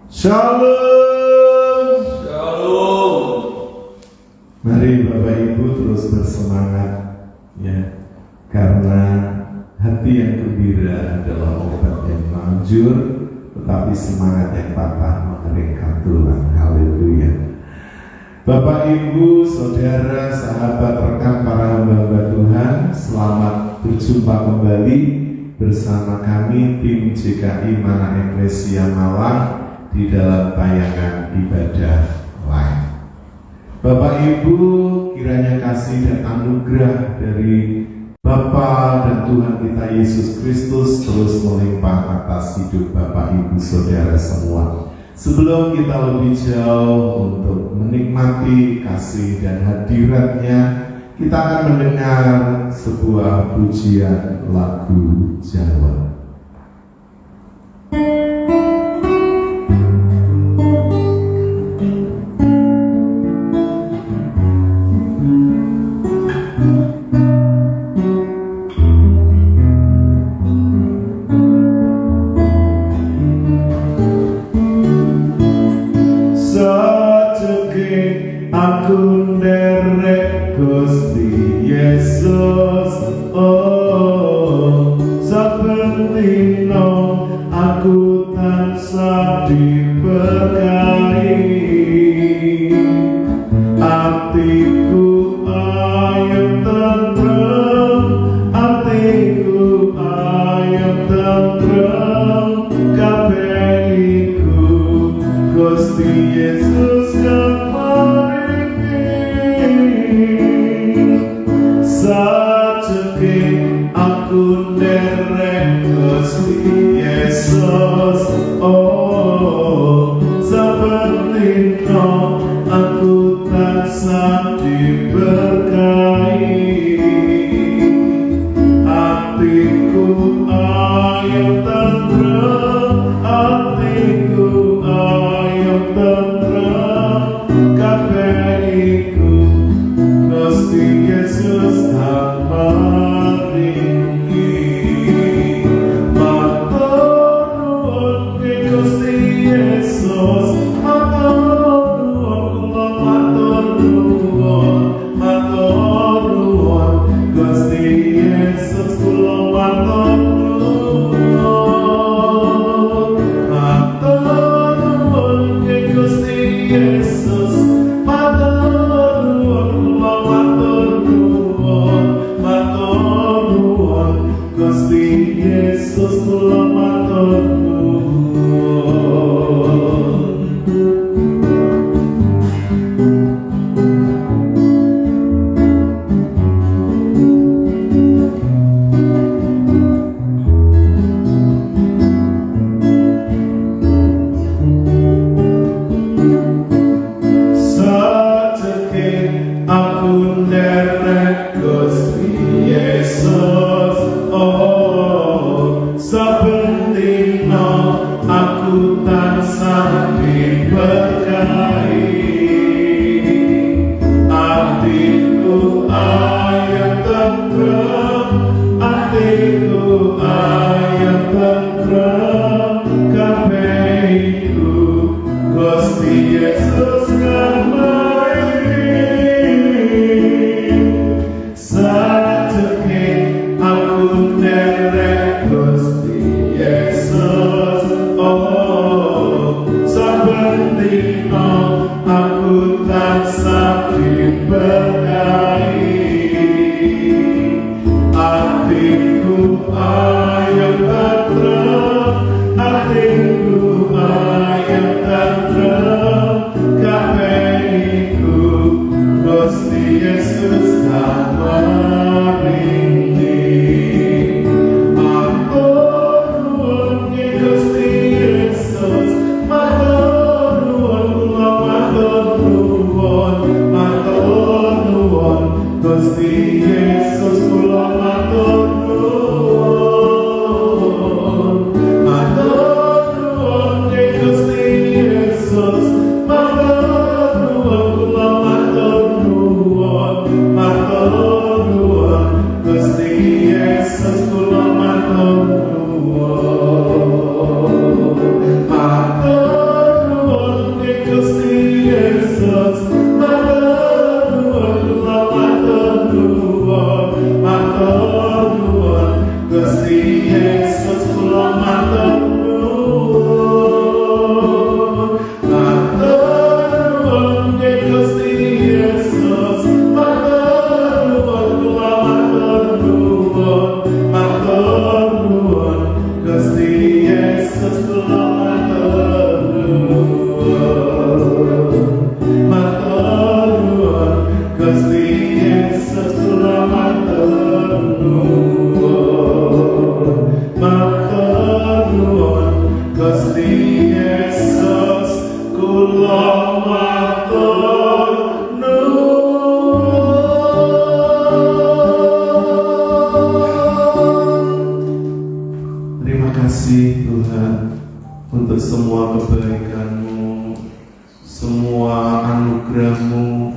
Shalom. Shalom. Mari Bapak Ibu terus bersemangat ya, karena hati yang gembira adalah obat yang manjur, tetapi semangat yang patah mengeringkan tulang. Haleluya. Bapak Ibu, saudara, sahabat, rekan para hamba Tuhan, selamat berjumpa kembali bersama kami tim JKI Mana Eklesia Malang di dalam tayangan ibadah live. Bapak Ibu, kiranya kasih dan anugerah dari Bapa dan Tuhan kita Yesus Kristus terus melimpah atas hidup Bapak Ibu saudara semua. Sebelum kita lebih jauh untuk menikmati kasih dan hadiratnya, kita akan mendengar sebuah pujian lagu Jawa. Aku nderek Gusti Yesus, oh saben dina aku tansah diberkahi. Atiku ayem tentrem, atiku ayem tentrem, kabeh iku Gusti Yesus sajeke aku nderek Gusti Yesus, oh saben dina aku tansah diberkahi. Atiku ayem tentrem, atiku ayem tentrem, kabeh iku Gusti Yesus maringi. Matur nuwun Gusti Yesus, matur nuwun Gusti Yesus, kula matur nuwun. Matur nuwun Gusti Yesus, matur nuwun Gusti Yesus, kula matur nuwun. Sajeke aku nderek Gusti Yesus, oh saben dina aku tansah diberkahi. Atiku ayem tentrem, atiku ayem tentrem, kabeh iku Gusti Yesus sajeke aku nderek Gusti Yesus, oh saben dina aku tansah diberkahi. Atiku ayem tentrem, atiku ayem tentrem, kabeh iku Gusti Yesus maringi. Matur nuwun Gusti Yesus, matur nuwun Gusti Yesus, kula matur nuwun. Matur nuwun Gusti Terima kasih Tuhan untuk semua kebaikan-Mu, semua anugerah-Mu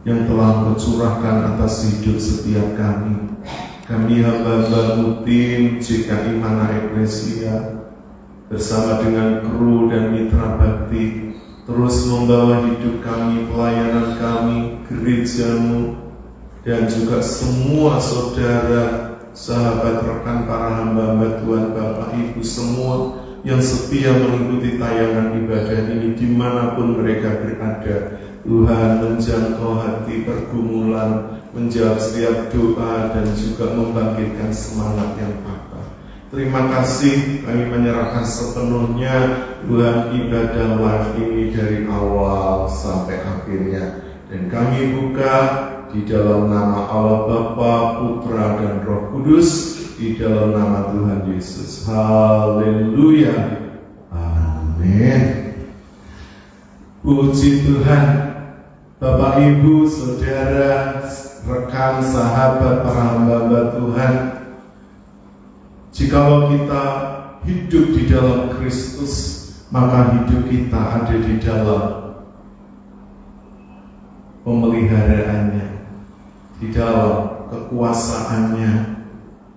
yang telah Kau curahkan atas hidup setiap kami. Kami hamba-hamba-Mu tim JKI Mana Eklesia bersama dengan kru dan mitra bakti terus membawa hidup kami, pelayanan kami, gereja-Mu, dan juga semua saudara, sahabat, rekan, para hamba-hamba Tuhan, Bapak, Ibu semua yang setia mengikuti tayangan ibadah ini dimanapun mereka berada. Tuhan menjangkau hati pergumulan, menjawab setiap doa, dan juga membangkitkan semangat yang patah. Terima kasih, kami menyerahkan sepenuhnya Tuhan ibadah live ini dari awal sampai akhirnya, dan kami buka di dalam nama Allah Bapa, Putra, dan Roh Kudus, di dalam nama Tuhan Yesus. Haleluya. Amin. Puji Tuhan. Bapak, Ibu, Saudara, rekan, sahabat, para hamba Tuhan, jikalau kita hidup di dalam Kristus, maka hidup kita ada di dalam pemeliharaannya, di dalam kekuasaannya,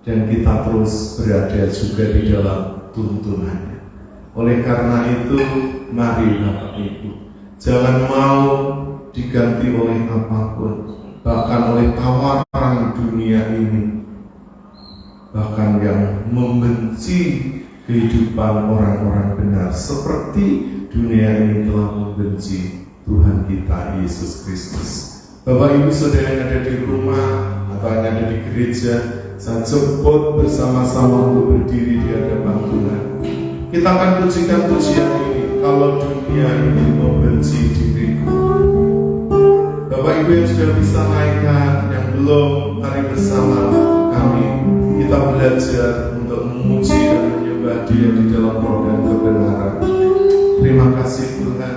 dan kita terus berada juga di dalam tuntunannya. Oleh karena itu, mari Bapak Ibu, jangan mau diganti oleh apapun, bahkan oleh tawaran dunia ini, bahkan yang membenci kehidupan orang-orang benar, seperti dunia ini telah membenci Tuhan kita Yesus Kristus. Bapak, Ibu, Saudara yang ada di rumah atau yang ada di gereja, saya jemput bersama-sama untuk berdiri di hadapan Tuhan. Kita akan pujikan pujian ini, kalau dunia ini membenci diriku. Bapak, Ibu yang sudah bisa naikkan, yang belum, mari bersama kami kita belajar untuk memuji dan menyembah Dia di dalam roh dan kebenaran. Terima kasih Tuhan.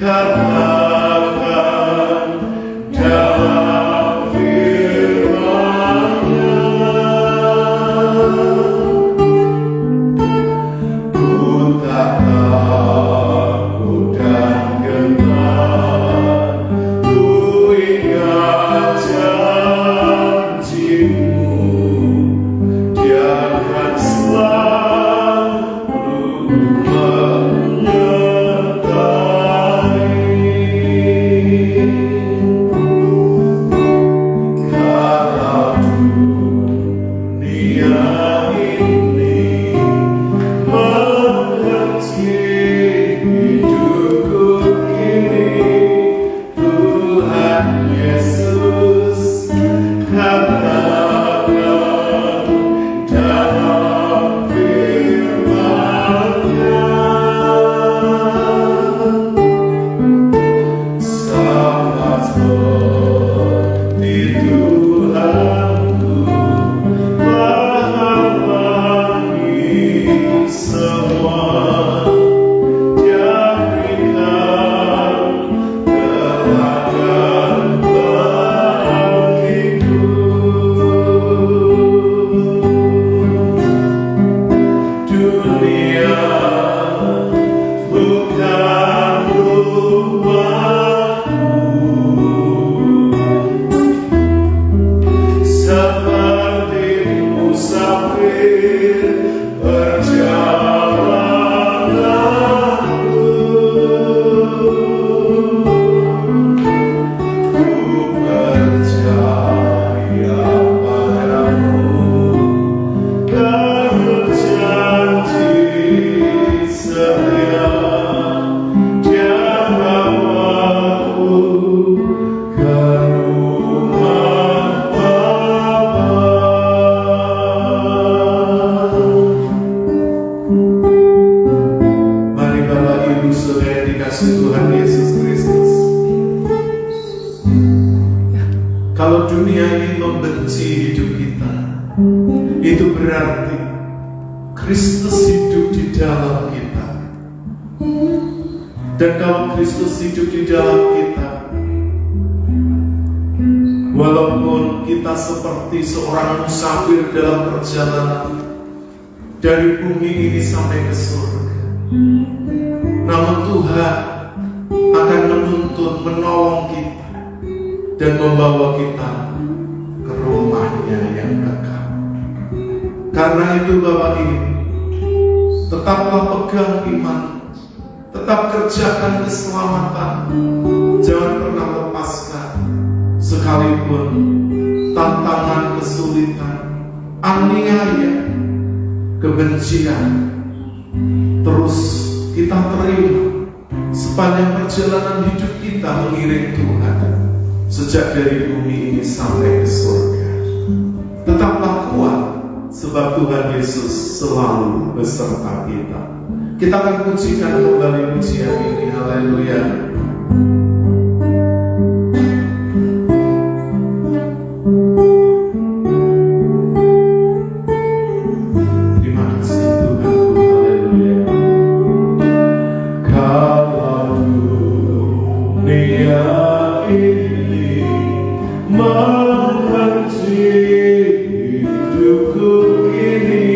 Karena setia, Dia bawaku ke rumah Bapa. Mari Bapak Ibu Saudara dikasih Tuhan Yesus Kristus. Kalau dunia ini membenci hidup kita, itu berarti Kristus hidup di dalam kita. Dan kalau Kristus hidup di dalam kita, walaupun kita seperti seorang musafir dalam perjalanan dari bumi ini sampai ke surga, namun Tuhan akan menuntun, menolong kita dan membawa kita ke rumahnya yang kekal. Karena itu Bapak Ibu, tetaplah pegang iman, tetap kerjakan keselamatan, jangan pernah lepaskan. Sekalipun tantangan, kesulitan, aniaya, kebencian terus kita terima sepanjang perjalanan hidup kita mengiring Tuhan, sejak dari bumi ini sampai ke surga. Tetaplah kuat, sebab Tuhan Yesus selalu beserta kita. Kita akan pujikan kembali pujian ini. Haleluya. Terima kasih Tuhan. Haleluya. Kalau dunia ini membenci hidupku ini,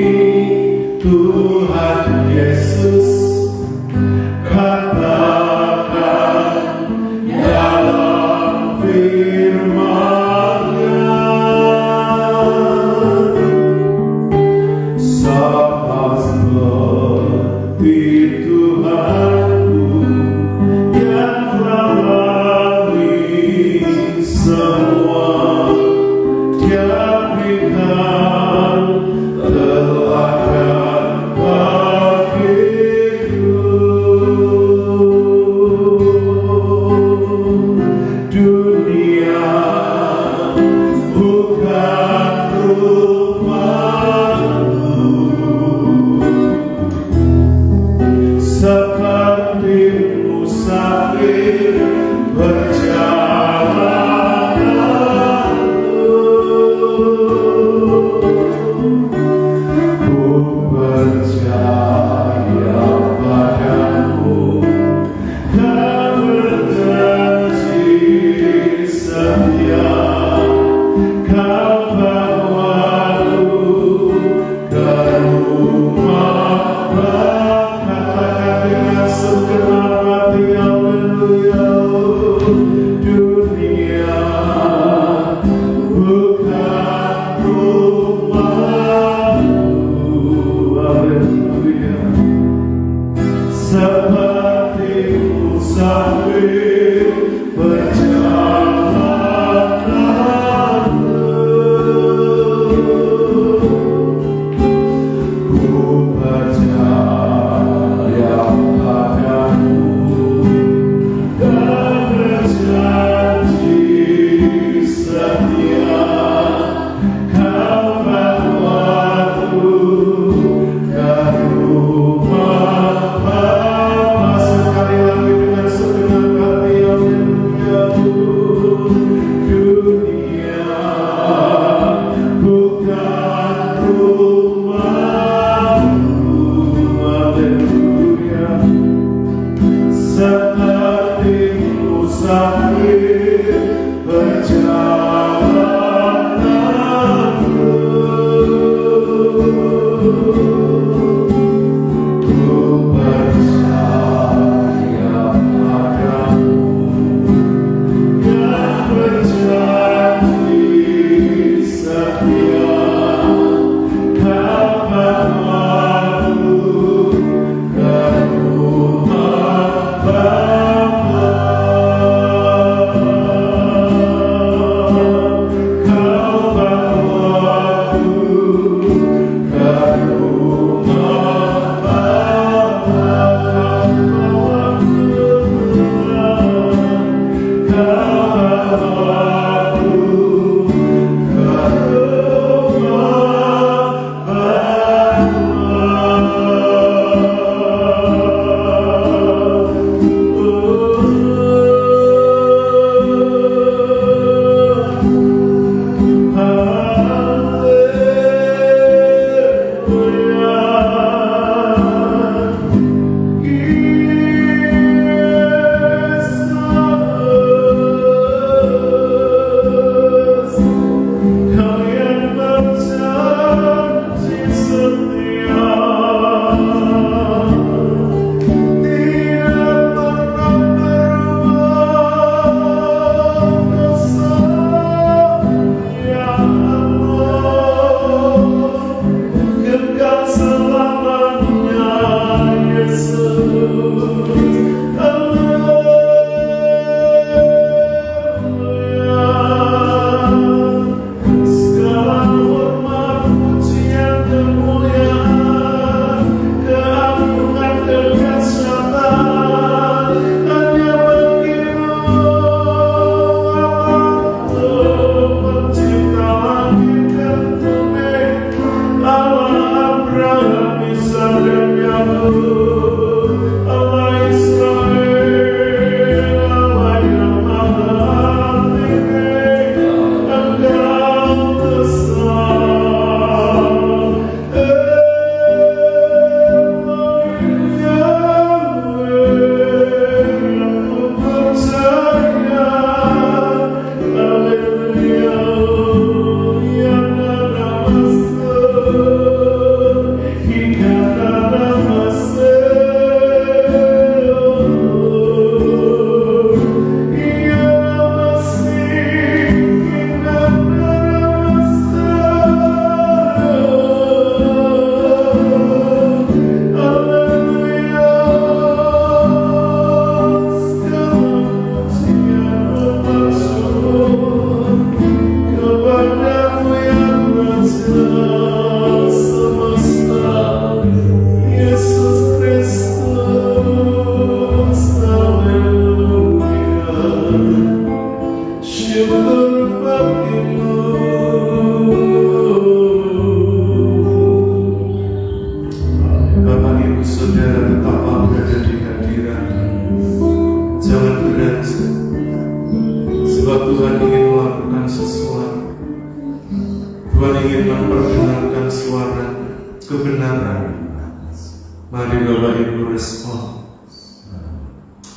Tuhan Yesus katakan dalam firman-Nya, sama seperti Tuhanku yang melalui semua, Dia berikan teladan bagiku. Dunia bukan rumahku, seperti musafir perjalananku. Ku percaya padamu, Kau berjanji setia, Kau bawaku ke rumah Bapa. Katakan dengan segenap hati, haleluya. Dunia bukan rumahku, haleluya. Seperti musafir perjalananku, ku percaya padamu, Kau berjanji setia, Kau bawaku ke rumah Bapa.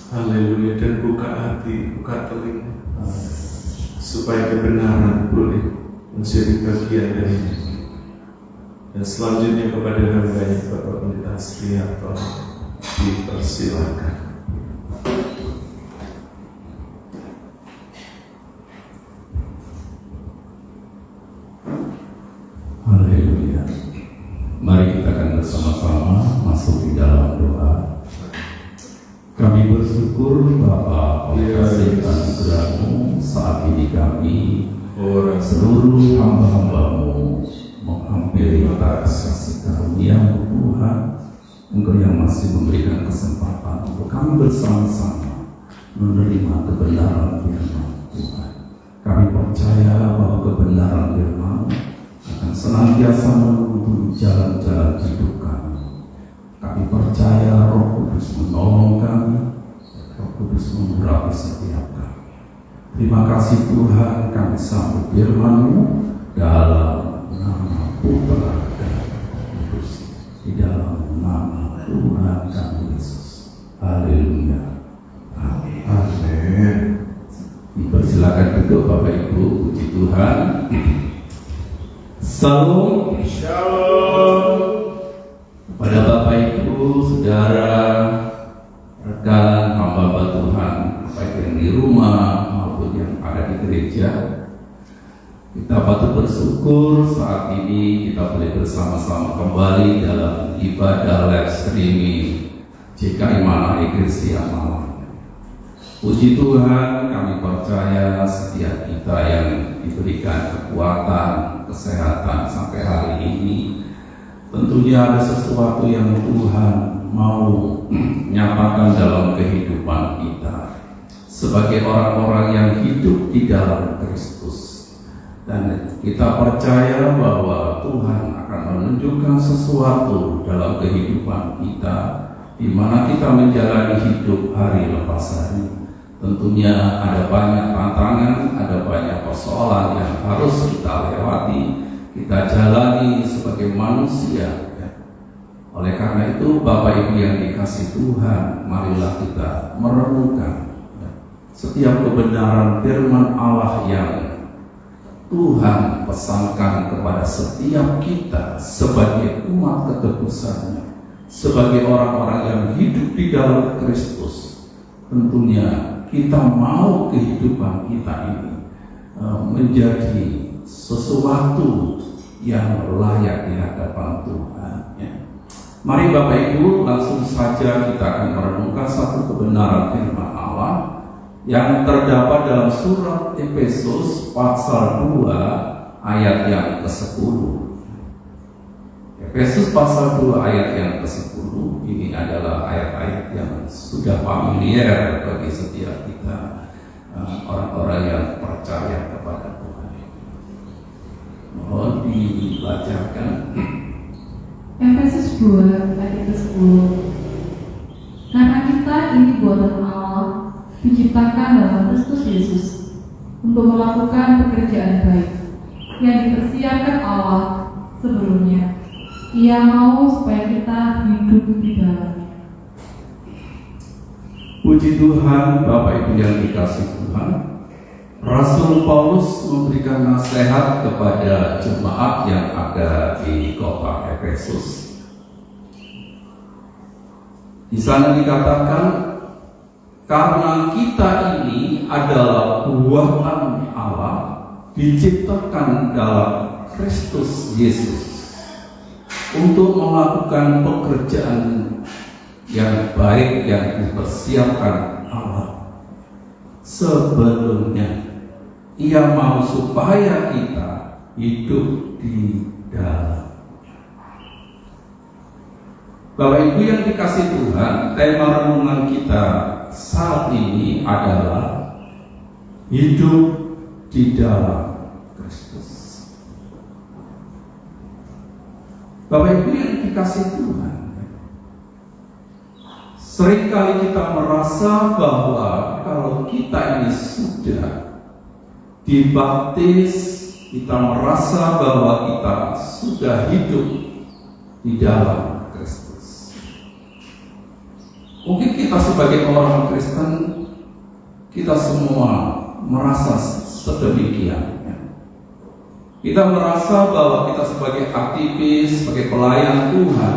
Haleluya. Dan buka hati, buka telinga, supaya kebenaran boleh menjadi bagian dari hidup. Dan selanjutnya kepada hambanya Bapak Pendeta Sriarto dipersilakan. Haleluya. Mari kita akan bersama-sama masuk di dalam doa. Kami bersyukur Bapa oleh kasih anugerah-Mu saat ini kami seluruh hamba-hamba-Mu menghampiri kasih karunia-Mu Tuhan. Engkau yang masih memberikan kesempatan untuk kami bersama-sama menerima kebenaran firman Tuhan. Kami percaya bahwa kebenaran firman akan senantiasa menuntun jalan-jalan hidup kami. Kami percaya Roh Kudus menolong kami, Roh Kudus mengurapi setiap kami. Terima kasih Tuhan, kami sambut firman-Mu dalam nama Putra dan Kudus, di dalam nama Tuhan kami Yesus. Haleluya. Amin. Amin. Dipersilakan duduk Bapak Ibu, puji Tuhan. Salam. Shalom. Pada Bapak Ibu, Saudara, rekan hamba Tuhan, baik yang di rumah maupun yang ada di gereja, kita patut bersyukur saat ini kita boleh bersama-sama kembali dalam ibadah live streaming JKI Manai Kristia Malang. Puji Tuhan, kami percaya setiap kita yang diberikan kekuatan, kesehatan sampai hari ini, tentunya ada sesuatu yang Tuhan mau nyatakan dalam kehidupan kita sebagai orang-orang yang hidup di dalam Kristus. Dan kita percaya bahwa Tuhan akan menunjukkan sesuatu dalam kehidupan kita, di mana kita menjalani hidup hari lepas hari. Tentunya ada banyak tantangan, ada banyak persoalan yang harus kita lewati, kita jalani sebagai manusia. Oleh karena itu, Bapak Ibu yang dikasih Tuhan, marilah kita merenungkan setiap kebenaran firman Allah yang Tuhan pesankan kepada setiap kita sebagai umat ketebusannya, sebagai orang-orang yang hidup di dalam Kristus. Tentunya kita mau kehidupan kita ini menjadi sesuatu yang layak di hadapan Tuhan. Mari Bapak Ibu, langsung saja kita akan merenungkan satu kebenaran firman Allah yang terdapat dalam surat Efesus pasal 2 ayat yang ke-10. Efesus pasal 2 ayat yang ke-10 ini adalah ayat-ayat yang sudah familiar bagi setiap kita, orang-orang yang percaya kepada Tuhan. Mohon dibacakan. Efesus 2 ayat ke-10. Karena kita ini buatan Allah, diciptakan dalam Kristus Yesus untuk melakukan pekerjaan baik yang dipersiapkan Allah sebelumnya. Ia mau supaya kita hidup di dalamnya. Puji Tuhan, Bapak Ibu yang dikasih Tuhan, Rasul Paulus memberikan nasihat kepada jemaat yang ada di kota Efesus. Di sana dikatakan, karena kita ini adalah buatan Allah, diciptakan dalam Kristus Yesus untuk melakukan pekerjaan yang baik yang dipersiapkan Allah sebelumnya. Ia mau supaya kita hidup di dalam. Bapak Ibu yang dikasih Tuhan, tema renungan kita saat ini adalah hidup di dalam Kristus. Bapak Ibu yang dikasih Tuhan, seringkali kita merasa bahwa kalau kita ini sudah dibaptis, kita merasa bahwa kita sudah hidup di dalam Kristus. Mungkin kita sebagai orang Kristen, kita semua merasa sedemikian. Kita merasa bahwa kita sebagai aktivis, sebagai pelayan Tuhan,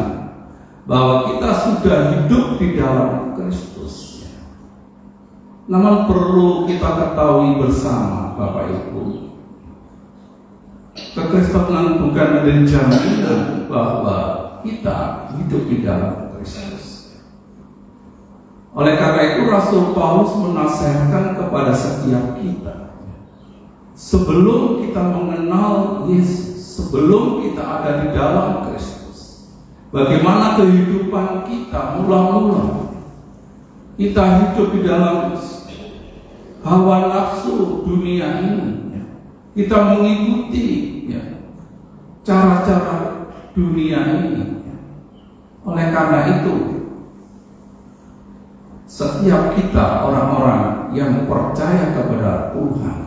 bahwa kita sudah hidup di dalam Kristus. Namun perlu kita ketahui bersama, Bapak Ibu, kekristenan bukan menjadi jaminan bahwa kita hidup di dalam Kristus. Oleh karena itu Rasul Paulus menasihatkan kepada setiap kita, sebelum kita mengenal Yesus, sebelum kita ada di dalam Kristus, bagaimana kehidupan kita mula-mula. Kita hidup di dalam hawa nafsu dunia ini. Kita mengikuti cara-cara dunia ini. Oleh karena itu, setiap kita orang-orang yang percaya kepada Tuhan,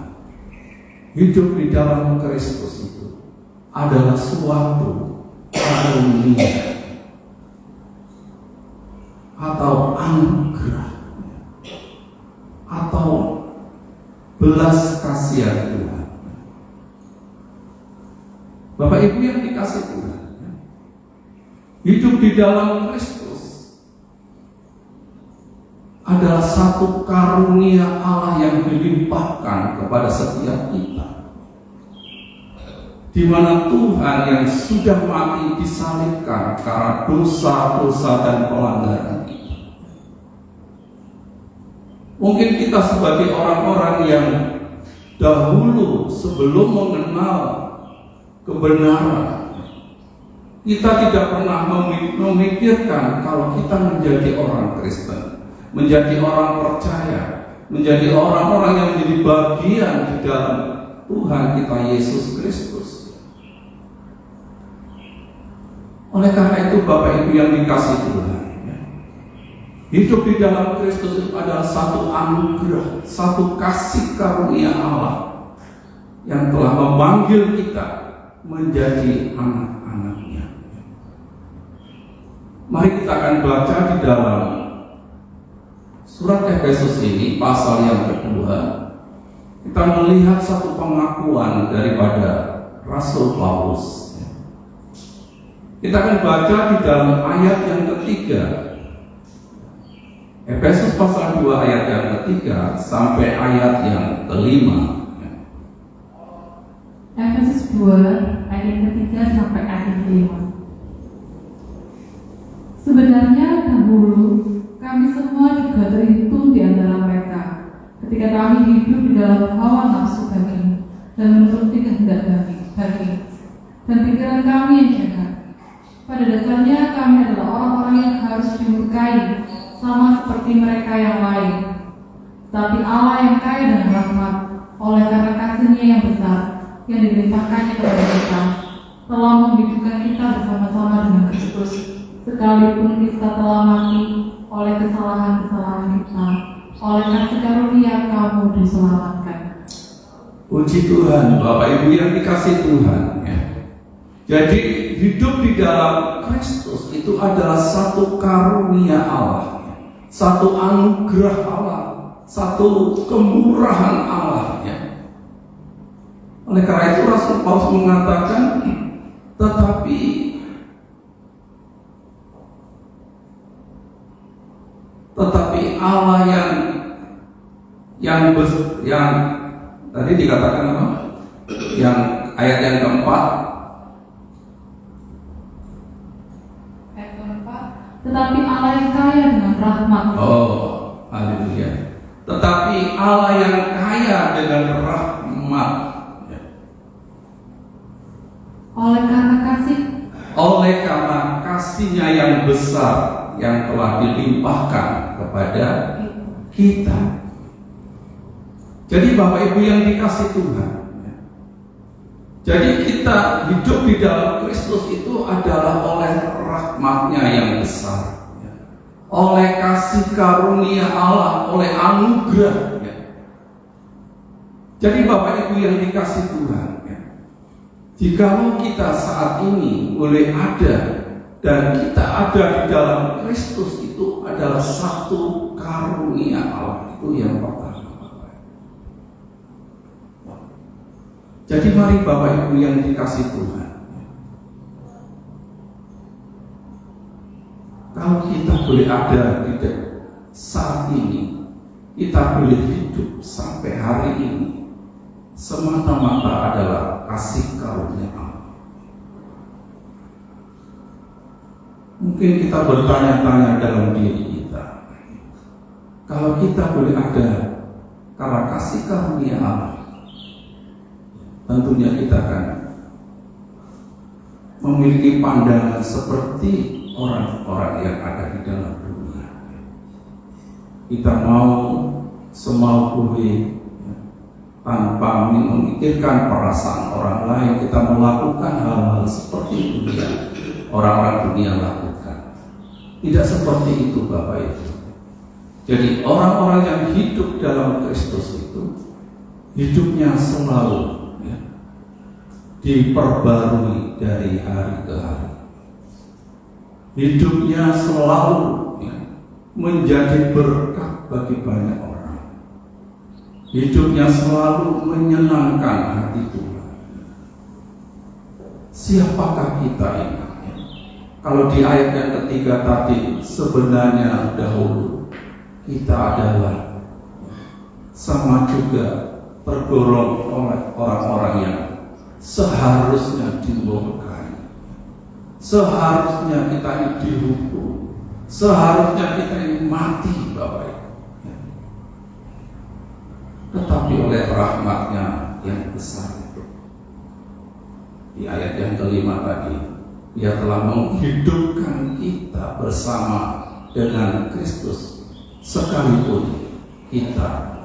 hidup di dalam Kristus itu adalah suatu karunia atau anugerah atau belas kasihan Tuhan. Bapak Ibu yang dikasih Tuhan, hidup di dalam Kristus adalah satu karunia Allah yang dilimpahkan kepada setiap kita, di mana Tuhan yang sudah mati disalibkan karena dosa-dosa dan pelanggaran kita. Mungkin kita sebagai orang-orang yang dahulu sebelum mengenal kebenaran, kita tidak pernah memikirkan kalau kita menjadi orang Kristen, menjadi orang percaya, menjadi orang-orang yang menjadi bagian di dalam Tuhan kita Yesus Kristus. Oleh karena itu Bapak Ibu yang dikasih Tuhan, hidup di dalam Kristus itu adalah satu anugerah, satu kasih karunia Allah yang telah memanggil kita menjadi anak-anaknya. Mari kita akan baca di dalam surat Efesus ini, pasal yang kedua. Kita melihat satu pengakuan daripada Rasul Paulus. Kita akan baca di dalam ayat yang ketiga, Efesus pasal 2 ayat yang ketiga sampai ayat yang kelima. Efesus 2 ayat yang ketiga sampai ayat yang kelima. Sebenarnya dahulu kami semua juga terhitung di antara mereka, ketika kami hidup di dalam hawa nafsu daging dan menuruti kehendak daging dan pikiran kami yang jahat. Pada dasarnya kami adalah orang-orang yang harus dimurkai, sama seperti mereka yang lain. Tapi Allah yang kaya dan rahmat, oleh karena kasih-Nya yang besar yang dilimpahkannya kepada kita, telah menghidupkan kita bersama-sama dengan Kristus, sekalipun kita telah mati oleh kesalahan-kesalahan kita. Oleh kasih karunia kamu diselamatkan. Puji Tuhan, Bapak Ibu yang dikasih Tuhan. Jadi hidup di dalam Kristus itu adalah satu karunia Allah, satu anugerah Allah, satu kemurahan Allah. Oleh karena itu Rasul Paulus mengatakan, tetapi Allah yang tadi dikatakan apa? Yang ayat yang keempat. Ayat keempat. Tetapi Allah yang kaya dengan rahmat. Oh, haleluya. Tetapi Allah yang kaya dengan rahmat. Oleh karena kasih-Nya yang besar yang telah dilimpahkan kepada kita. Jadi Bapak Ibu yang dikasih Tuhan, jadi kita hidup di dalam Kristus itu adalah oleh rahmat-Nya yang besar, oleh kasih karunia Allah, oleh anugerah. Jadi Bapak Ibu yang dikasih Tuhan, jikalau kita saat ini boleh ada dan kita ada di dalam Kristus, itu adalah satu karunia Allah. Itu yang pertama. Jadi mari Bapak Ibu yang dikasih Tuhan, kalau kita boleh ada di saat ini, kita boleh hidup sampai hari ini, semata-mata adalah kasih karunia Allah. Mungkin kita bertanya-tanya dalam diri kita, kalau kita boleh ada karena kasih karunia Allah, tentunya kita akan memiliki pandangan seperti orang-orang yang ada di dalam dunia. Kita mau semau boleh tanpa memikirkan perasaan orang lain, kita melakukan hal-hal seperti itu yang orang-orang dunia lakukan. Tidak seperti itu Bapak Ibu. Jadi orang-orang yang hidup dalam Kristus itu hidupnya selalu diperbarui dari hari ke hari. Hidupnya selalu menjadi berkat bagi banyak orang. Hidupnya selalu menyenangkan hati Tuhan. Siapakah kita ini? Kalau di ayat yang ketiga tadi, sebenarnya dahulu kita adalah sama juga tergolong oleh orang-orang yang seharusnya dimurkai, seharusnya kita ini dihukum, seharusnya kita ini mati Bapak Ibu. Tetapi oleh rahmatnya yang besar itu, di ayat yang kelima tadi, Dia telah menghidupkan kita bersama dengan Kristus, sekalipun kita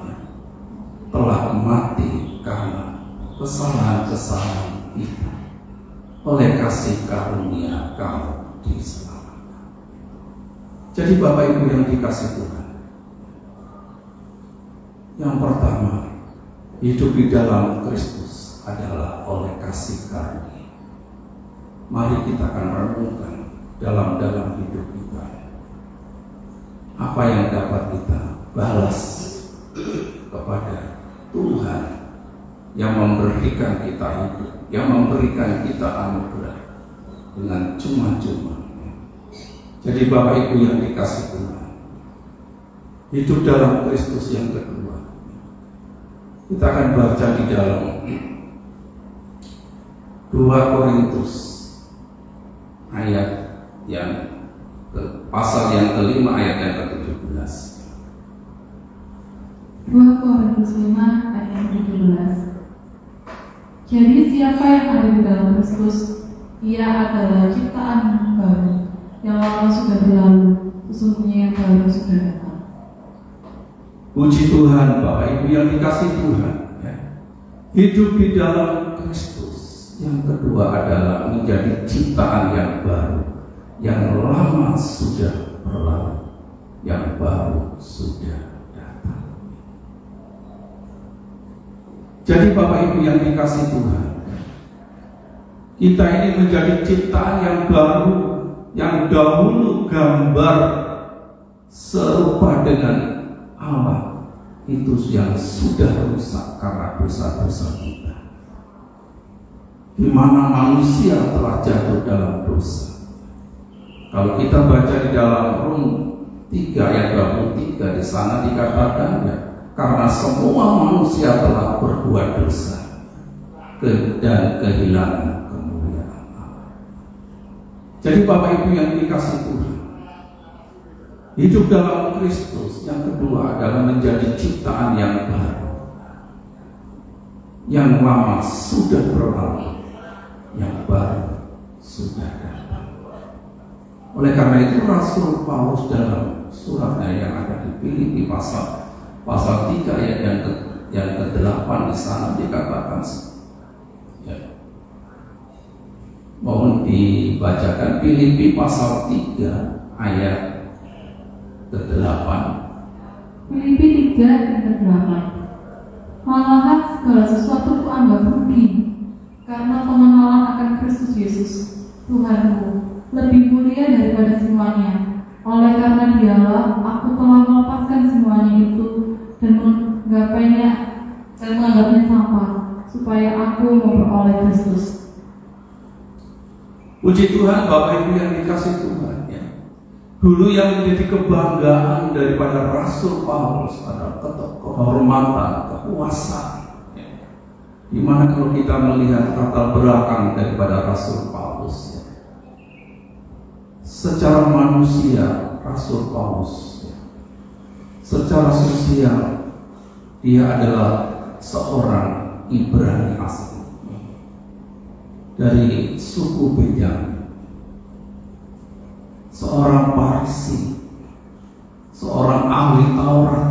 telah mati karena kesalahan-kesalahan kita. Oleh kasih karunia kamu diselamatkan. Jadi Bapak Ibu yang dikasih Tuhan, yang pertama, hidup di dalam Kristus adalah oleh kasih karunia. Mari kita akan renungkan dalam hidup kita, apa yang dapat kita balas kepada Tuhan yang memberikan kita hidup, yang memberikan kita anugerah dengan cuma-cuma. Jadi Bapak Ibu yang dikasih Tuhan, hidup dalam Kristus yang kedua, kita akan baca di dalam 2 Korintus ayat yang pasal yang kelima ayat yang ke-17. 2 Korintus 5 ayat yang ke-17. Jadi siapa yang ada di dalam Kristus, ia adalah ciptaan baru, yang lama sudah berlalu, sesungguhnya yang baru sudah datang. Puji Tuhan Bapak Ibu yang dikasih Tuhan, ya. Hidup di dalam Kristus yang kedua adalah menjadi ciptaan yang baru, yang lama sudah berlalu, yang baru sudah datang. Jadi Bapak Ibu yang dikasih Tuhan, kita ini menjadi ciptaan yang baru, yang dahulu gambar serupa dengan Allah, itu yang sudah rusak karena dosa-dosa kita, di mana manusia telah jatuh dalam dosa. Kalau kita baca di dalam Rom 3 ayat 23, di sana dikatakan, ya, karena semua manusia telah berbuat dosa dan kehilangan kemuliaan Allah. Jadi Bapak Ibu yang dikasih Tuhan, hidup dalam Kristus yang kedua adalah menjadi ciptaan yang baru, yang lama sudah berlalu, yang baru sudah datang. Oleh karena itu Rasul Paulus dalam suratnya yang ada di Filipi pasal 3 ayat yang ke-8 di sana dikatakan, ya, mohon dibacakan Filipi pasal 3 ayat ke-8. Filipi 3 ayat ke-8. Malahan segala sesuatu kuanggap rugi karena pengenalan akan Kristus Yesus Tuhanku lebih mulia daripada semuanya, Oleh karena Dialah, aku telah melepaskan semuanya itu dan menganggapnya sampah, supaya aku memperoleh Kristus. Puji Tuhan, Bapak Ibu yang dikasih Tuhan, ya. Dulu yang menjadi kebanggaan daripada Rasul Paulus adalah kehormatan, kekuasaan. Ya. Dimana kalau kita melihat latar belakang daripada Rasul Paulus, ya. Secara manusia, Rasul Paulus, ya. Secara sosial, dia adalah seorang Ibrani asli dari suku Benyamin, seorang Farisi, seorang ahli Taurat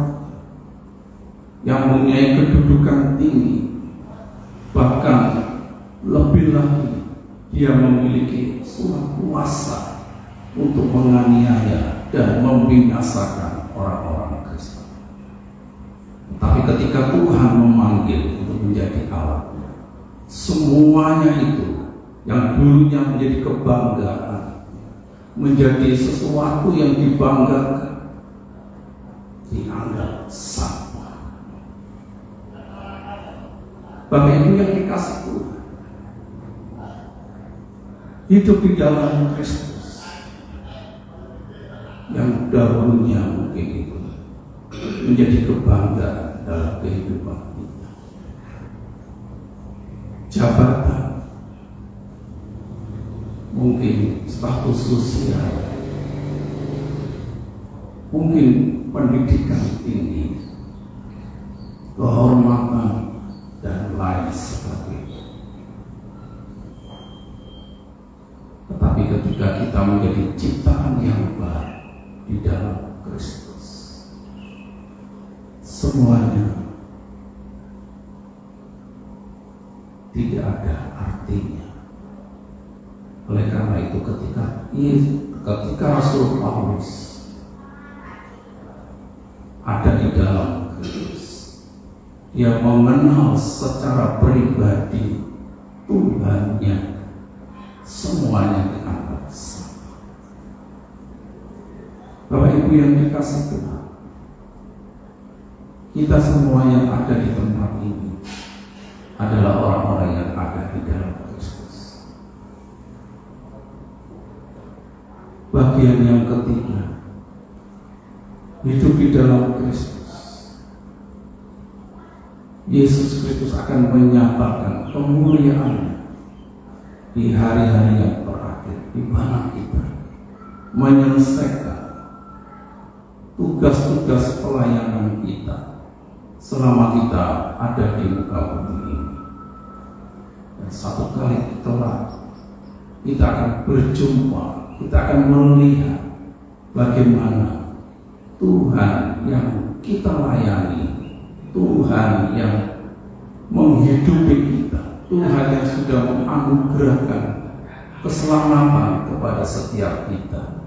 yang mempunyai kedudukan tinggi, bahkan lebih lagi dia memiliki surat kuasa untuk menganiaya dan membinasakan orang-orang Kristen. Tapi ketika Tuhan memanggil untuk menjadi Allah, semuanya itu yang dulunya menjadi kebanggaan, menjadi sesuatu yang dibanggakan, dianggap sampah. Bapak Ibu yang dikasih Tuhan, hidup di dalam Kristus yang dahulunya mungkin itu menjadi kebanggaan dalam kehidupan kita. Jabatan, mungkin status sosial, mungkin pendidikan tinggi, kehormatan, dan lain sebagainya. Tetapi ketika kita menjadi ciptaan yang baru di dalam Kristus, semuanya tidak ada artinya. Oleh karena itu ketika Rasul Paulus ada di dalam Kristus, dia mengenal secara pribadi Tuhannya, semuanya dianggap sama. Bapak Ibu yang dikasih Tuhan, kita semua yang ada di tempat ini adalah orang-orang yang ada di dalam Kristus. Bagian yang ketiga, hidup di dalam Kristus. Yesus Kristus akan menyatakan kemuliaannya di hari-hari yang terakhir, di mana kita menyelesaikan tugas-tugas pelayanan kita selama kita ada di muka bumi ini. Dan satu kali kelak kita akan berjumpa, kita akan melihat bagaimana Tuhan yang kita layani, Tuhan yang menghidupi kita, Tuhan yang sudah menganugerahkan keselamatan kepada setiap kita.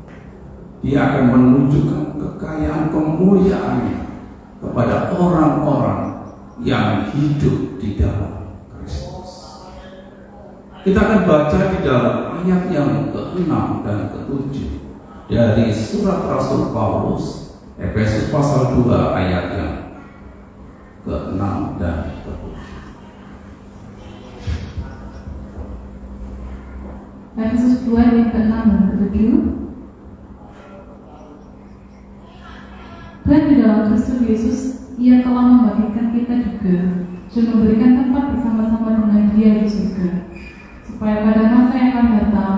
Dia akan menunjukkan kekayaan kemuliaannya kepada orang-orang yang hidup di dalam Kristus. Kita akan baca di dalam ayat yang ke-6 dan ke-7 dari surat Rasul Paulus, Efesus pasal 2 ayat yang ke-6 dan ke-7. Efesus 2 ayat ke-6 dan ke-7. Dan di dalam Kristus Yesus, Ia telah membangkitkan kita juga dan memberikan tempat bersama-sama dengan Dia di surga, supaya pada masa yang akan datang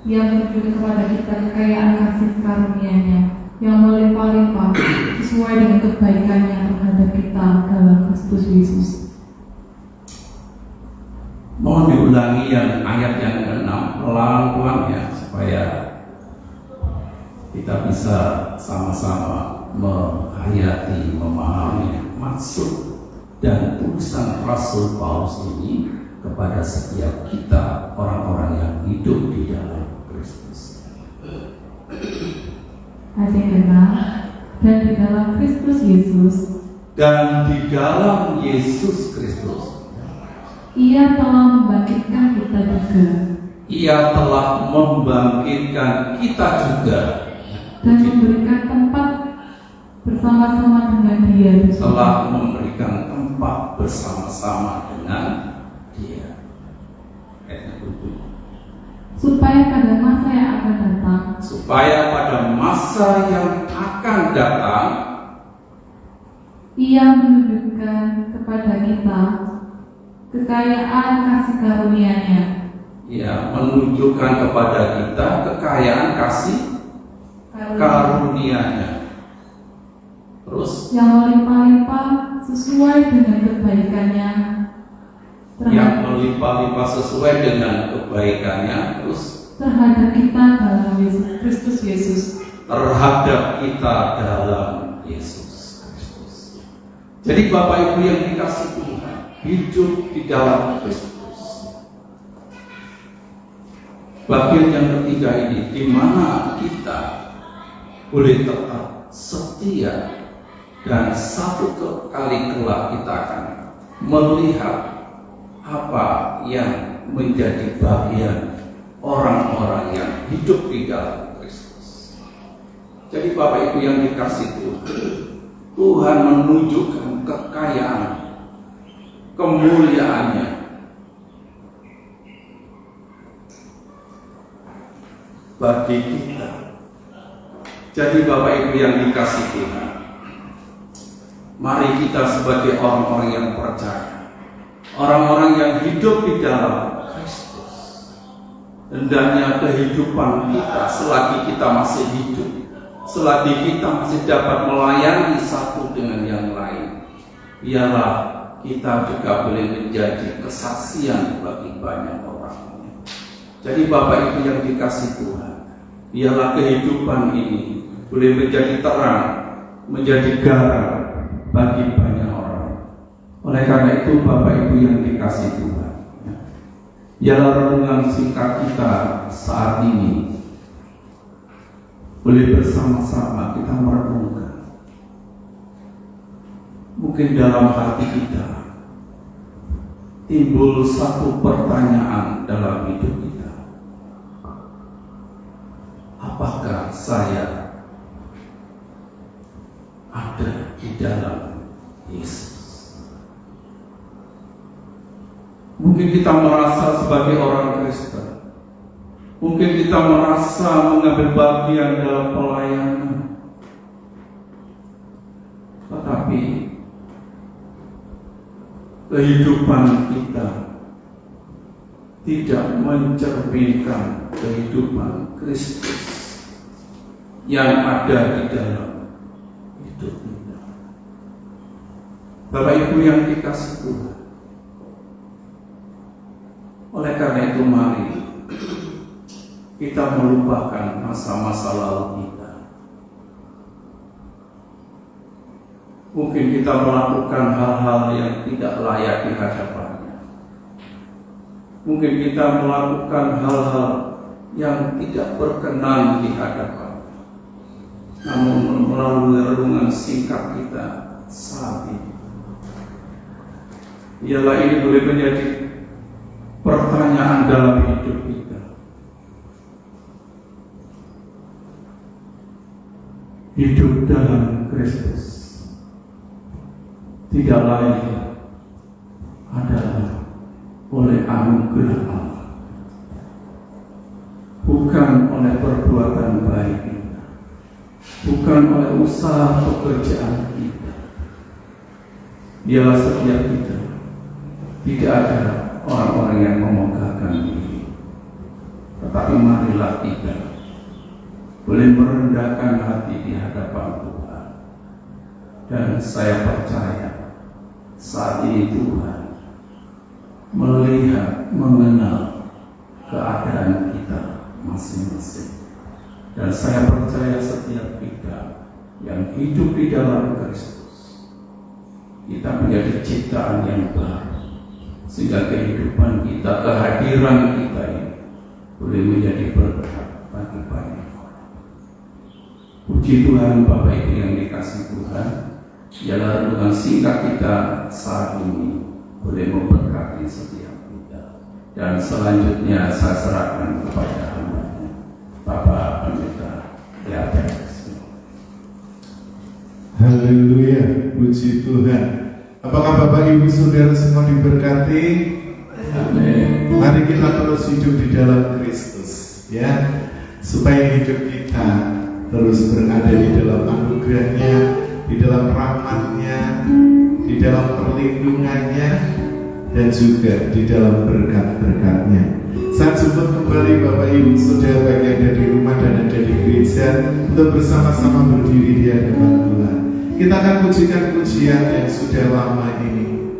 Ia menunjukkan kepada kita kekayaan kasih karunia-Nya yang melimpah-limpah sesuai dengan kebaikannya terhadap kita dalam Kristus Yesus. Mohon diulangi yang ayat yang ke-6 pelan-pelan ya, supaya kita bisa sama-sama menghayati, memahami maksud dan tulisan Rasul Paulus ini kepada setiap kita orang-orang yang hidup di dalam Kristus. Ayat ke-6, dan di dalam Kristus Yesus, dan di dalam Yesus Kristus Ia telah membangkitkan kita juga. Ia telah membangkitkan kita juga. dan memberikan tempat bersama-sama dengan Dia. Telah memberikan tempat bersama-sama dengan Dia. Ayat 7. Supaya pada masa yang akan datang, Supaya pada masa yang akan datang, Ia menunjukkan kepada kita kekayaan kasih karunia-Nya. Ia menunjukkan kepada kita kekayaan kasih karunia-Nya. Terus Yang melimpah-limpah sesuai dengan kebaikan-Nya yang melimpah-limpah sesuai dengan kebaikannya, terus terhadap kita dalam Kristus Yesus. terhadap kita dalam Yesus Kristus. Jadi Bapak Ibu yang dikasih Tuhan, hidup di dalam Kristus. Bagian yang ketiga ini, di mana kita boleh tetap setia, dan satu kali kelak kita akan melihat apa yang menjadi bagian orang-orang yang hidup di dalam Kristus. Jadi Bapak Ibu yang dikasih Tuhan menunjukkan kekayaan, kemuliaannya bagi kita. Jadi Bapak Ibu yang dikasih Tuhan, mari kita sebagai orang-orang yang percaya, orang-orang yang hidup di dalam Kristus, hendaknya kehidupan kita selagi kita masih hidup, selagi kita masih dapat melayani satu dengan yang lain, biarlah kita juga boleh menjadi kesaksian bagi banyak orang. Jadi Bapak Ibu yang dikasih Tuhan, biarlah kehidupan ini boleh menjadi terang, menjadi garam bagi banyak orang. Oleh karena itu Bapak Ibu yang dikasih Tuhan, biarlah renungan singkat kita saat ini boleh bersama-sama kita merenungkan. Mungkin dalam hati kita timbul satu pertanyaan dalam hidup kita. Apakah saya ada di dalam Yesus? Mungkin kita merasa sebagai orang Kristen, mungkin kita merasa mengambil bagian dalam pelayanan, tetapi kehidupan kita tidak mencerminkan kehidupan Kristus yang ada di dalam hidup kita. Bapak Ibu yang dikasih Tuhan, oleh karena itu mari kita melupakan masa-masa lalu kita. Mungkin kita melakukan hal-hal yang tidak layak di hadapannya. Mungkin kita melakukan hal-hal yang tidak berkenan di hadapannya. Namun melalui renungan singkat kita saat ini, ialah ini boleh menjadi pertanyaan dalam hidup kita. Hidup dalam Kristus tidak lain adalah oleh anugerah Allah, bukan oleh perbuatan baik kita, bukan oleh usaha pekerjaan kita. Biarlah setiap kita tidak ada orang-orang yang memegahkan diri, tetapi marilah kita boleh merendahkan hati di hadapan Tuhan. Dan saya percaya saat ini Tuhan melihat, mengenal keadaan kita masing-masing. Dan saya percaya setiap kita yang hidup di dalam Kristus, kita menjadi ciptaan yang baru, sehingga kehidupan kita, kehadiran kita ini boleh menjadi berkat bagi banyak orang. Puji Tuhan Bapak Ibu yang dikasih Tuhan, ialah renungan singkat kita saat ini boleh memberkati setiap kita. Dan selanjutnya saya serahkan kepada hamba-Nya, Bapak Pendeta Leatex. Haleluya, puji Tuhan. Apakah Bapak Ibu Saudara semua diberkati? Amin. Mari kita terus hidup di dalam Kristus, ya, supaya hidup kita terus berada di dalam anugerah-Nya, di dalam rahmat-Nya, di dalam perlindungan-Nya, dan juga di dalam berkat-berkat-Nya. Saat jemput kembali Bapak Ibu Saudara baik yang ada di rumah dan ada di gereja untuk bersama-sama berdiri di hadapan Tuhan. Kita akan pujikan pujian yang sudah lama ini,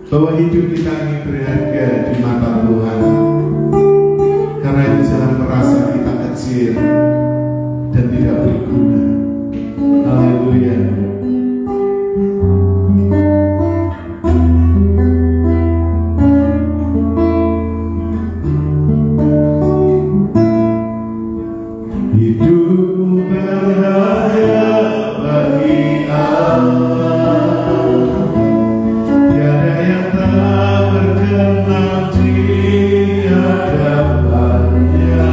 bahwa hidup kita ini berharga di mata Tuhan. Karena itu jangan merasa kita kecil dan tidak berguna. Haleluya. Hidupmu berharga bagi Allah, tiada yang tak berkenan di hadapannya.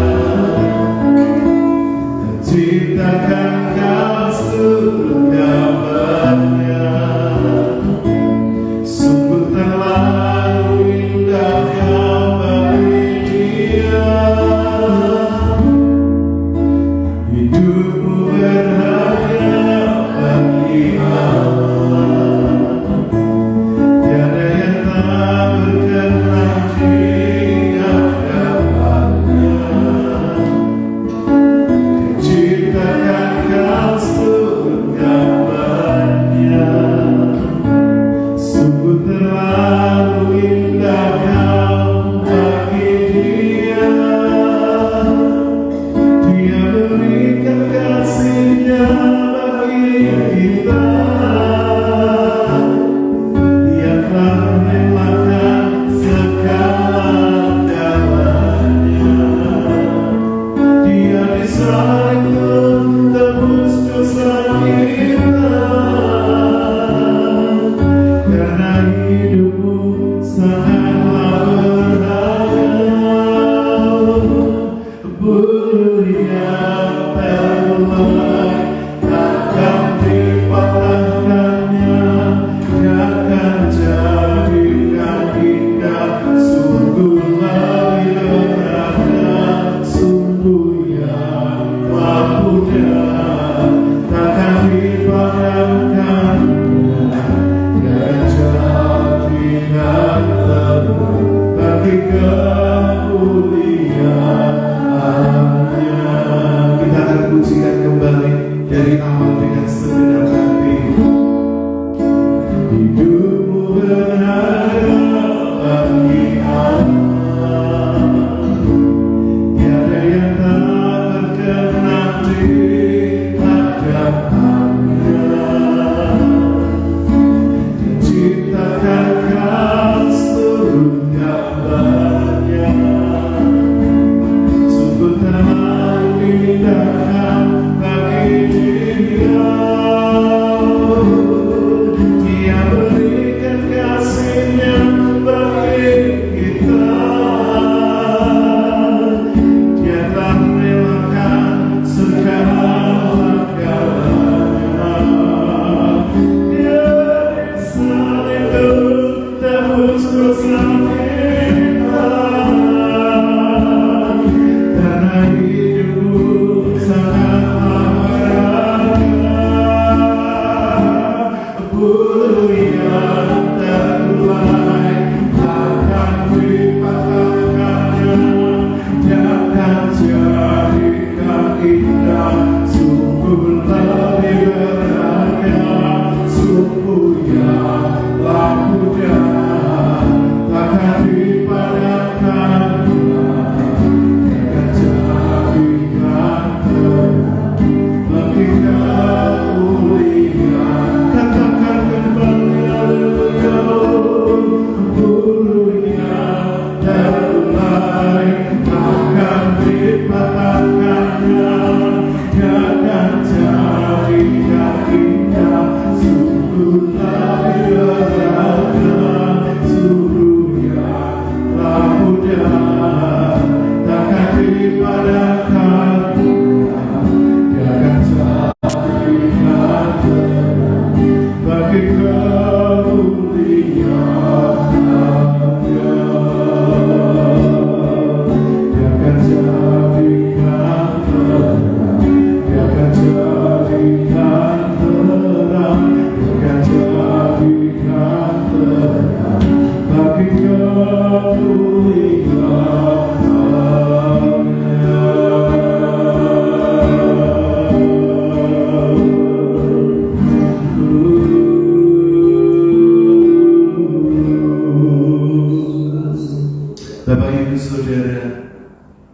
Bapak Ibu Saudara,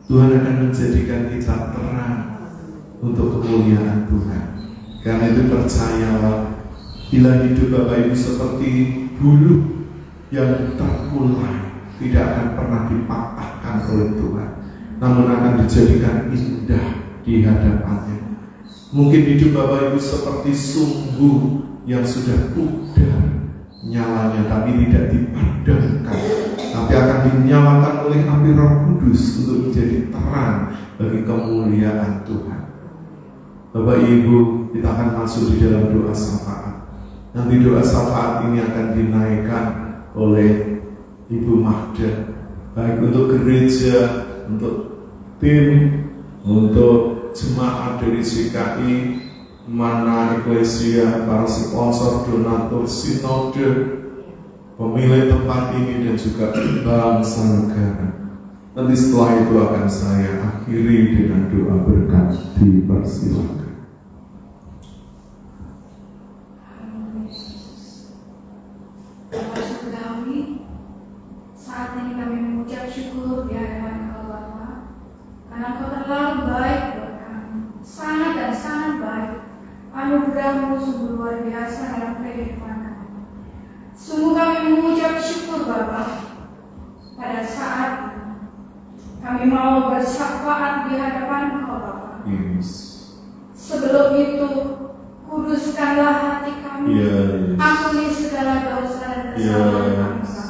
Tuhan akan menjadikan kita terang untuk kemuliaan Tuhan. Karena itu percayalah, bila hidup Bapak Ibu seperti bulu yang terkulai, tidak akan pernah dipatahkan oleh Tuhan, namun akan dijadikan indah di hadapannya. Mungkin hidup Bapak Ibu seperti sumbu yang sudah pudar nyalanya, tapi tidak dipadamkan, tapi akan dinyalakan oleh api Roh Kudus untuk menjadi terang bagi kemuliaan Tuhan. Bapak Ibu, kita akan masuk di dalam doa syafaat. Nanti doa syafaat ini akan dinaikkan oleh Ibu Magda, baik untuk gereja, untuk tim, untuk jemaat dari CKI, mana eklesia, para sponsor, donatur, sinode, pemilik tempat ini, dan juga bangsa negara. Nanti setelah itu akan saya akhiri dengan doa berkat. Dipersilakan. Saat ini kami mengucap syukur di hadapan Engkau Bapa, karena Engkau terlalu baik buat kami, sangat dan sangat baik. Anugerah-Mu sungguh luar biasa dalam kehidupan kami. Sungguh kami mengucap syukur Bapa, pada saat ini kami mau bersyafaat di hadapan Engkau Bapa. Sebelum itu, kuduskanlah hati kami, ampuni segala dosa dan kesalahan kami Bapa.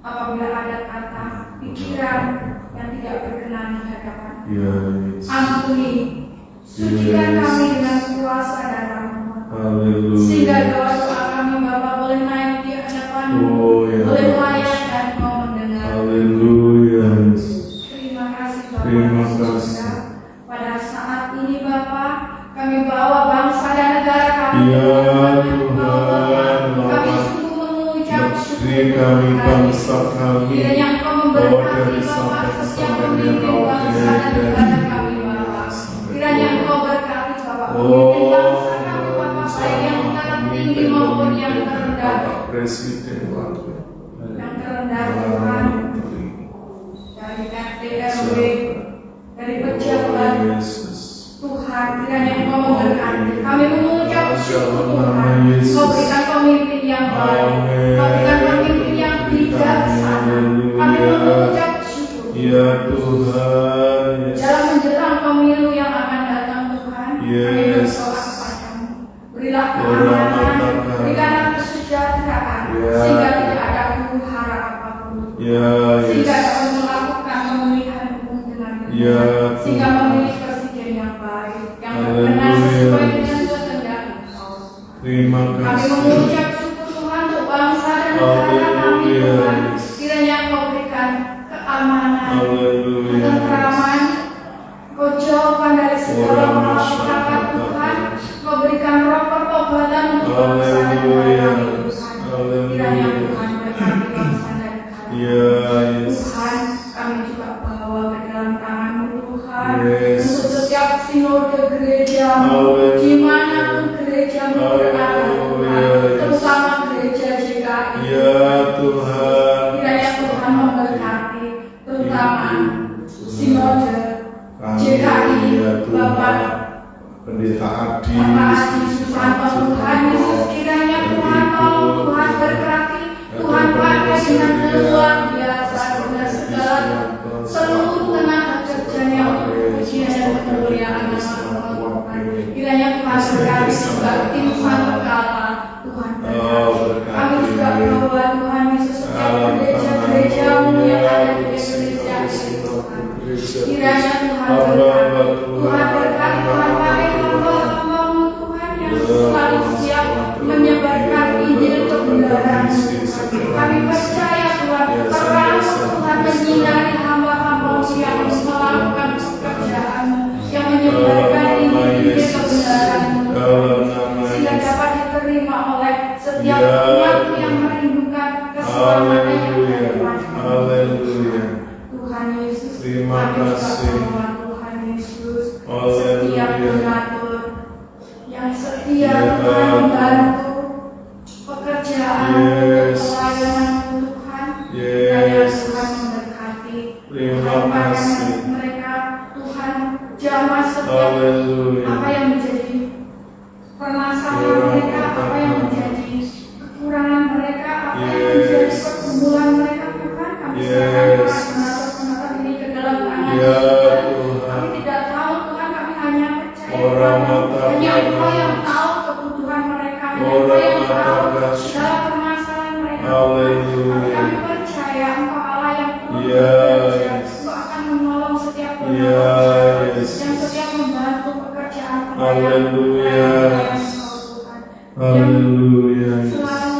Apabila ada kata, pikiran yang tidak berkenan di hadapan, ampuni, sucikan kami dengan kuasa darah-Mu, sehingga doa-doa kami Bapa boleh naik di hadapan-Mu, boleh layak dan Mau mendengar. Terima kasih Bapa. Pada saat ini Bapa, kami bawa bangsa dan negara kami. Kami sungguh mengucap syukur kami, bangsa kami, kiranya Engkau memberkati Bapak setiap pemimpin bangsa dan negara kami Bapak. Kiranya Engkau berkati Bapak pemimpin bangsa kami Bapak, baik yang tertinggi maupun yang terendah. Yang terendah Tuhan, dari RT RW, dari pejabat Tuhan, kiranya Engkau memberkati. Kami mengucap syukur Tuhan, Engkau berikan pemimpin yang baik, Engkau berikan pemimpin yang bijaksana. Kami mengucap syukur. Ya Tuhan, Dalam menjelang pemilu yang akan datang Tuhan, kami berdoa kepadamu. Berilah keamanan, berikanlah kesejahteraan, sehingga tidak ada huru-hara apapun, sehingga dapat melakukan pemilihan umum dengan benar, sehingga memilih presiden yang baik, yang berkenan sesuai dengan kehendak Engkau. terima Kami kasih. mengucap syukur Tuhan untuk bangsa dan negara kami Tuhan. Kiranya Engkau berikan keamanan, ketentraman, Engkau jauhkan dari segala malapetaka Tuhan. Engkau berikan roh pertobatan untuk bangsa dan negara kami Tuhan. Kiranya Tuhan berkati bangsa dan negara. Tuhan, kami juga bawa ke dalam tangan-Mu Tuhan, untuk setiap sinode gereja-Mu, dimanapun gereja-Mu berada Tuhan, terutama gereja JKI. Tuhan, Kiranya Tuhan memberkati, terutama sinode JKI, Bapak Pendeta Adi, Susanto. Tuhan Yesus, kiranya Tuhan tolong, Tuhan berkati, Tuhan pakai dengan luar biasa dengan segala seluruh tenaga kerjanya untuk pujian dan kemuliaan nama Tuhan. Kiranya Tuhan berkati juga tim Sangkala, Tuhan berkati. Kami juga berdoa Tuhan Yesus, setiap gereja-gereja-Mu yang ada di Indonesia ini Tuhan. Kiranya Tuhan berkati, Tuhan berkati, Tuhan pakai hamba-hamba-Mu Tuhan yang selalu siap menyebarkan Injil kebenaran Tuhan. Kami percaya Tuhan, terang Tuhan menyinari hamba-hamba-Mu yang melakukan pekerjaan-Mu, yang menyebarkan Injil kebenaran Tuhan, sehingga dapat diterima oleh setiap umat yang merindukan keselamatan yang berlimpah. Tuhan Yesus, Terima kasih. Tuhan Yesus, Haleluya. setiap donatur yang setia Ya. Tuhan membantu pekerjaan Yes. pelayanan Tuhan, Yes. Tuhan memberkati. Engkau yang tahu segala permasalahan mereka. Kami percaya Engkau Allah yang bekerja. Engkau akan menolong setiap orang yang setiap membantu pekerjaan pelayanan Engkau Tuhan. Yang selalu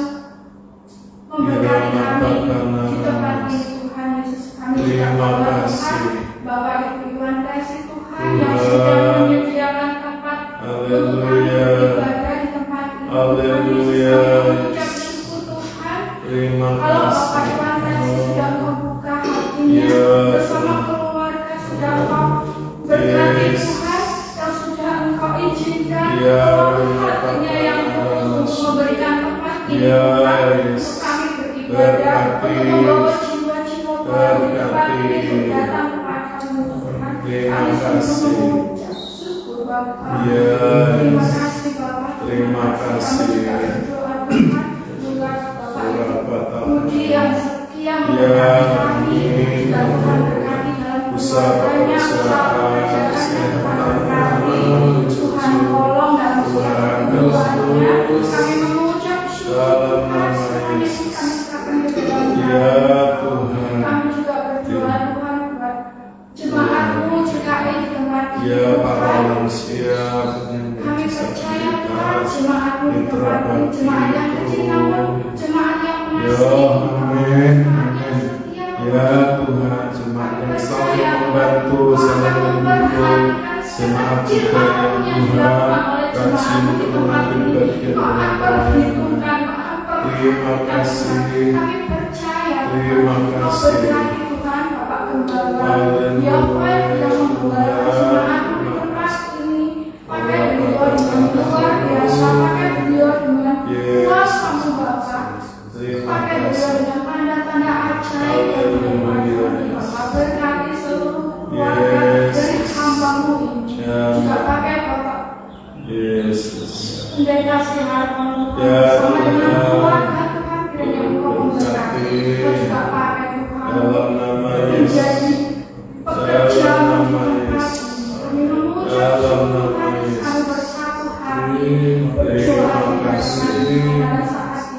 memberkati kami di tempat ini Tuhan Yesus. Kami juga berdoa Tuhan, Bapak Ibu Tuhan kasih Tuhan yang sudah menyediakan tempat untuk kami beribadah di tempat ini. Tuhan Yesus, kami mengucap syukur Tuhan. Kalau Bapak Tuhan kasih sudah membuka hatinya bersama keluarga, sudah Engkau berkati Tuhan, yang sudah Engkau izinkan keluar hatinya yang tulus untuk memberikan tempat ini Tuhan, untuk kami beribadah, untuk membawa jiwa-jiwa Tuhan di tempat ini untuk datang kepadamu Tuhan. Kami sungguh mengucap syukur Bapak. Terima kasih Bapak. Terima kasih. Kami juga berdoa Tuhan, juga Bapak Budi yang setia memberkati kami, juga Tuhan berkati dalam usahanya, usaha pekerjaan Tuhan berkati, Tuhan tolong dalam setiap perbuatannya. Kami mengucap syukur Tuhan, Tuhan Yesus kami serahkan ke dalam Tuhan. Kami juga berdoa Tuhan buat jemaat-Mu JKI di tempat ini Tuhan. Kami percaya Tuhan jemaat-Mu di tempat ini, jemaat yang kecil namun jemaat yang mengasihi Tuhan, jemaat yang setia Tuhan, jemaat yang selalu membantu, selalu mendukung, jemaat kita yang Tuhan kasih Tuhan diberikan perhitungkan, terima kasih. Kami percaya Terima Kau kasih. berkati Tuhan Bapak Gembala Haleluya. yang menggembala jemaat-Mu di tempat ini. Pakai beliau dengan luar biasa, pakai beliau dengan kuasa-Mu Bapak, pakai beliau dengan tanda-tanda ajaib yang bermanfaat. Bapak berkati seluruh keluarga dari hamba-Mu ini, juga pakai Bapak Pendeta Sihartono bersama dengan keluarga Tuhan, kiranya Engkau memberkati. Engkau juga pakai Tuhan menjadi pekerjaan tempat ini. Kami mengucap syukur Tuhan, kami bersatu hati berdoa pada saat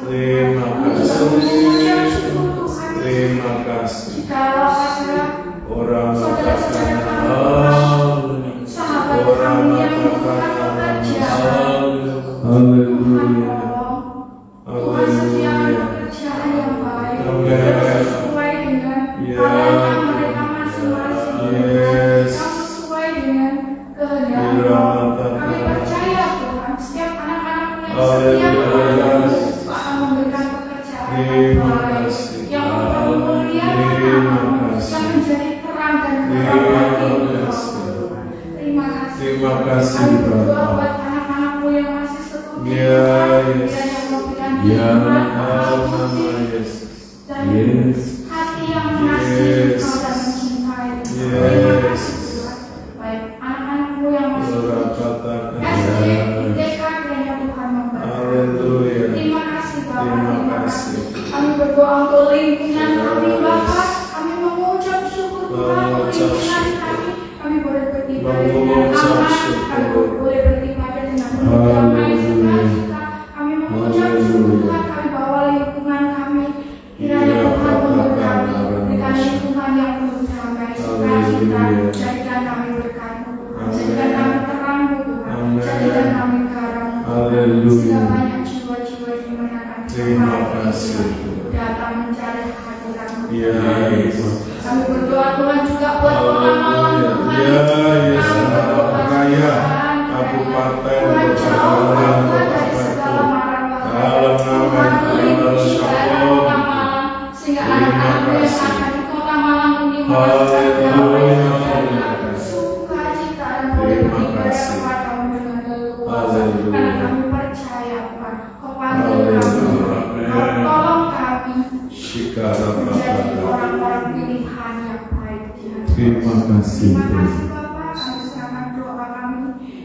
ini. Kami juga mengucap syukur Tuhan, jikalau ada saudara-saudara kami, sahabat kami yang membutuhkan pekerjaan, Tuhan tolong, Tuhan sediakan pekerjaan yang baik, yang sesuai dengan talenta mereka masing-masing, yang sesuai dengan kehendak-Mu. Kami percaya Tuhan, setiap anak-anak-Mu yang setia kepadamu akan memberikan pekerjaan yang baik, yang memuliakan nama-Mu, yang menjadi terang dan terang bagi Engkau. Terima kasih. Terima kasih, Kami berdoa Bapak. buat anak-anak-Mu yang masih setuju Ya, Tuhan, Yesus. kiranya Engkau berikan Ya, hikmat, nama akal budi, Yesus. dan Yes. hati yang mengasihi Yes. Engkau dan mencintai Engkau. Yes. Terima kasih Tuhan. Baik anak-anak-Mu yang masih SD, TK, kiranya Tuhan memberkati. Haleluya. Terima kasih Bapak, Terima terima kasih. kasih. Kami berdoa untuk lingkungan kami Bapak. Kami mengucap syukur Tuhan untuk lingkungan kami. Kami boleh beribadah dengan Mengucap aman. syukur. Kami boleh beribadah dengan damai sukacita. Kami mengucap syukur Tuhan. Kami bawa lingkungan kami. Kiranya Tuhan memberkati. Berikan lingkungan yang penuh damai sukacita. Jadikan kami berkat-Mu Tuhan. Jadikan kami terang-Mu Tuhan. Jadikan kami garam-Mu Tuhan. Haleluya. Sehingga banyak jiwa-jiwa di mana kami Terima sampai kasih. datang mencari hadirat-Mu. Ya, Yesus. Kami berdoa Tuhan juga buat kota Malang Tuhan. Ya, Yesus. Kami berdoa Raya, Tuhan, Kabupaten Tuhan jauhkan Tuhan dari Bogor. segala mara bahaya. Dalam nama Tuhan melindungi daerah Shalom. kota Malang sehingga Terima anak-anak yang kasih. ada di kota Malang ini merasakan damai Haleluya. sejahtera, sukacita dan boleh Terima beribadah kasih. kepada-Mu dengan leluasa. Haleluya. Karena kami percaya Tuhan, Kau panggil kami, Haleluya. Kau tolong kami Shikara menjadi Baba. orang-orang pilihan yang baik di hati. Terima kasih. Terima kasih Bapak, kami serahkan doa kami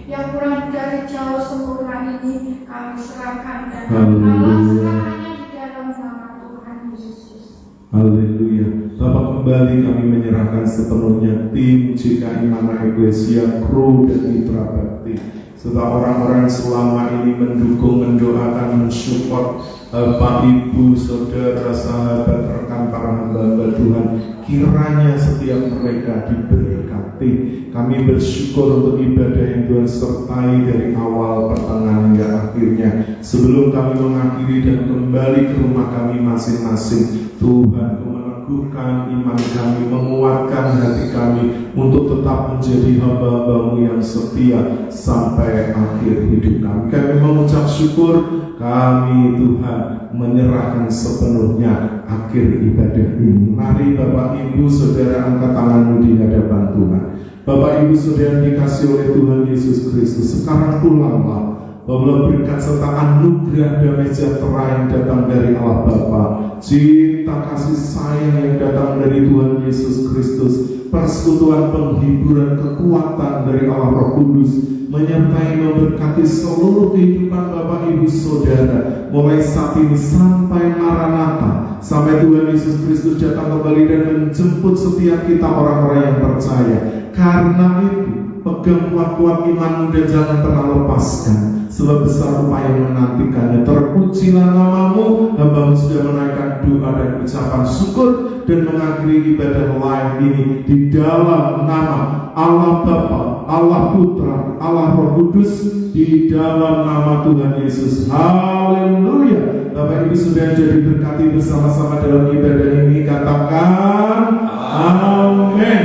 yang kurang dari jauh sempurna ini, kami serahkan dan kami alaskan hanya di dalam nama Tuhan Yesus. Haleluya. Bapak, kembali kami menyerahkan sepenuhnya tim JKI Mana Eklesia, kru dan mitra bakti. serta orang-orang selama ini mendukung, mendoakan, mensupport Bapak, Ibu, Saudara, sahabat, rekan para hamba Tuhan. Kiranya setiap mereka diberkati. Kami bersyukur untuk ibadah yang Tuhan sertai dari awal, pertengahan hingga akhirnya. Sebelum kami mengakhiri dan kembali ke rumah kami masing-masing, Tuhan meneguhkan iman kami, menguatkan hati kami untuk tetap menjadi hamba-hamba-Mu yang setia sampai akhir hidup kami. Kami mengucap syukur, kami Tuhan menyerahkan sepenuhnya akhir ibadah ini. Mari Bapak, Ibu, Saudara, angkat tanganmu di hadapan Tuhan. Bapak, Ibu, Saudara dikasih oleh Tuhan Yesus Kristus, sekarang pulanglah. Bahwa berkat serta anugerah damai sejahtera yang datang dari Allah Bapa, cinta kasih sayang yang datang dari Tuhan Yesus Kristus, persekutuan penghiburan kekuatan dari Allah Roh Kudus menyertai memberkati seluruh kehidupan Bapak, Ibu, Saudara, mulai saat ini sampai Maranatha, sampai Tuhan Yesus Kristus datang kembali dan menjemput setiap kita orang-orang yang percaya. Karena itu, pegang kuat-kuat imanmu dan jangan pernah lepaskan, sebab besar upaya menantikannya. Terpujilah nama-Mu. Hamba-Mu sudah menaikkan doa dan ucapan syukur dan mengakhiri ibadah live ini di dalam nama Allah Bapa, Allah Putra, Allah Roh Kudus, di dalam nama Tuhan Yesus. Haleluya. Bapak, Ibu, sudah jadi berkati bersama-sama dalam ibadah ini. Katakan amin.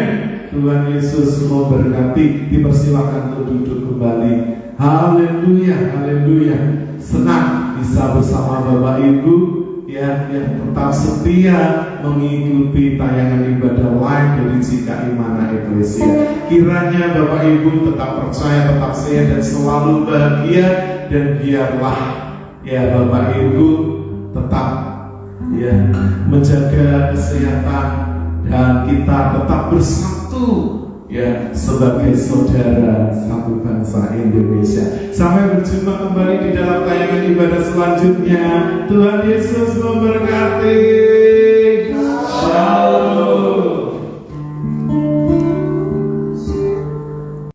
Tuhan Yesus memberkati. Dipersilakan untuk duduk kembali. Haleluya, haleluya. Senang bisa bersama Bapak, Ibu yang tetap setia mengikuti tayangan ibadah live dari GKI Mana Eklesia. Kiranya Bapak, Ibu tetap percaya, tetap sehat dan selalu bahagia, dan biarlah ya Bapak, Ibu tetap ya menjaga kesehatan dan kita tetap bersatu ya sebagai saudara satu bangsa Indonesia. Sampai berjumpa kembali di dalam tayangan ibadah selanjutnya. Tuhan Yesus memberkati.